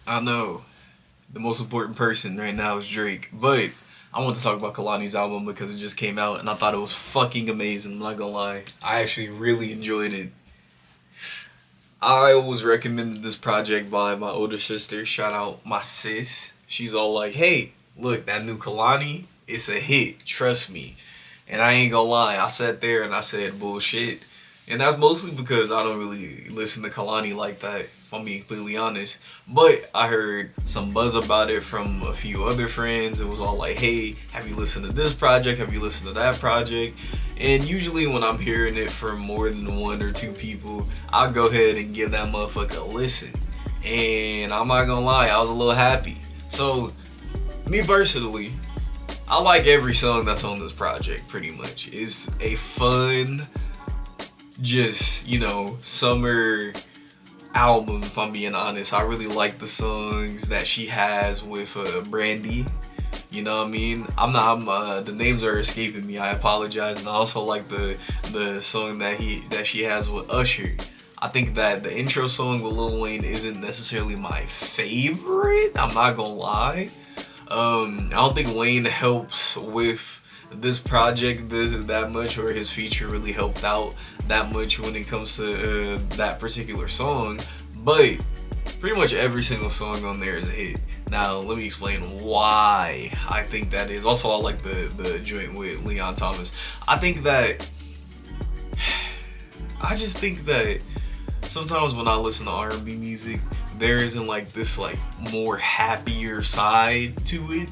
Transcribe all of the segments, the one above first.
I know the most important person right now is Drake, but I want to talk about Kehlani's album because it just came out and I thought it was fucking amazing. I'm not gonna lie, I actually really enjoyed it. I was recommended this project by my older sister. Shout out my sis. She's all like, "Hey, look, that new Kehlani, it's a hit. Trust me." And I ain't gonna lie, I sat there and I said bullshit. And that's mostly because I don't really listen to Kalani like that, if I'm being completely honest. But I heard some buzz about it from a few other friends. It was all like, hey, have you listened to this project? Have you listened to that project? And usually when I'm hearing it from more than one or two people, I'll go ahead and give that motherfucker a listen. And I'm not gonna lie, I was a little happy. So, me personally, I like every song that's on this project pretty much. It's a fun, just, summer album, if I'm being honest. I really like the songs that she has with Brandy. You know what I mean? The names are escaping me. I apologize. And I also like the song that she has with Usher. I think that the intro song with Lil Wayne isn't necessarily my favorite. I'm not gonna lie. I don't think Wayne helps with this project that much, or his feature really helped out that much when it comes to that particular song. But pretty much every single song on there is a hit. Now let me explain why I think that is. Also, I like the joint with Leon Thomas. I think that I just think that sometimes when I listen to R&B music, there isn't like this like more happier side to it,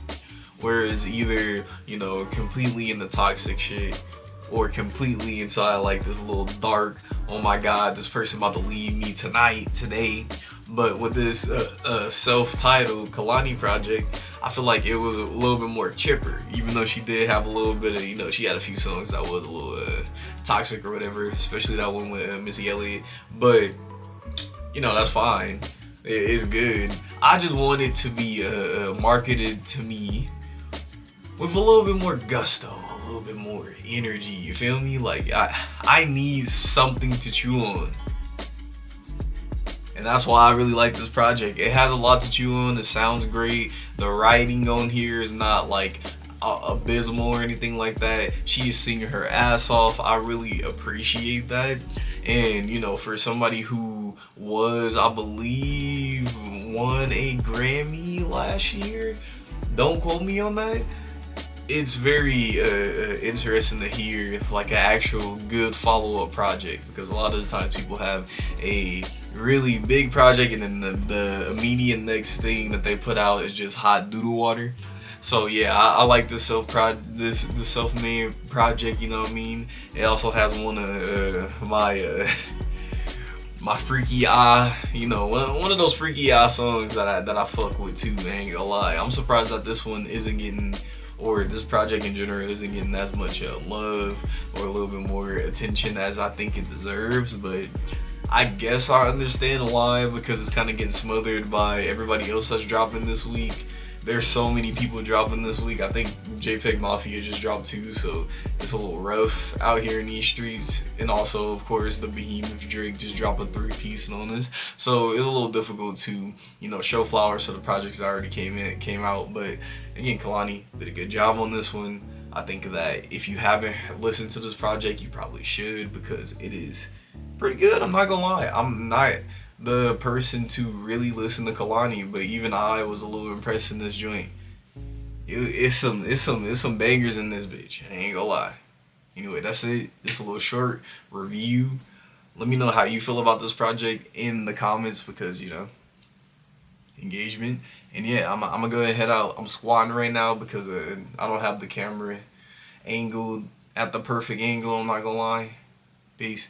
where it's either completely in the toxic shit or completely inside like this little dark, oh my god, this person about to leave me today. But with this self-titled Kalani project, I feel like it was a little bit more chipper, even though she did have a little bit of, she had a few songs that was a little toxic or whatever, especially that one with Missy Elliott. But that's fine. It's good. I just want it to be marketed to me with a little bit more gusto, a little bit more energy. You feel me? Like I need something to chew on. And that's why I really like this project. It has a lot to chew on. It sounds great. The writing on here is not like abysmal or anything like that. She is singing her ass off. I really appreciate that. And for somebody who was, I believe, won a Grammy last year, don't quote me on that. It's very interesting to hear like an actual good follow-up project, because a lot of the times people have a really big project and then the immediate next thing that they put out is just hot doodle water. So yeah, I like this the self-made project. You know what I mean? It also has one of my freaky eye, one of those freaky eye songs that I fuck with too. I ain't gonna lie. I'm surprised that this one isn't getting, or this project in general isn't getting as much love or a little bit more attention as I think it deserves. But I guess I understand why, because it's kind of getting smothered by everybody else that's dropping this week. There's so many people dropping this week. I think JPEG Mafia just dropped too, so it's a little rough out here in these streets. And also, of course, the behemoth Drake just dropped a 3-piece on us, so it's a little difficult to show flowers to the projects that already came out. But again, Kehlani did a good job on this one. I think that if you haven't listened to this project, you probably should, because it is pretty good. I'm not gonna lie. I'm not the person to really listen to Kehlani, but even I was a little impressed in this joint. It's some bangers in this bitch. I ain't gonna lie. Anyway, that's it. Just a little short review. Let me know how you feel about this project in the comments, because engagement. And yeah, I'm gonna go ahead and head out. I'm squatting right now because I don't have the camera angled at the perfect angle. I'm not gonna lie. Peace.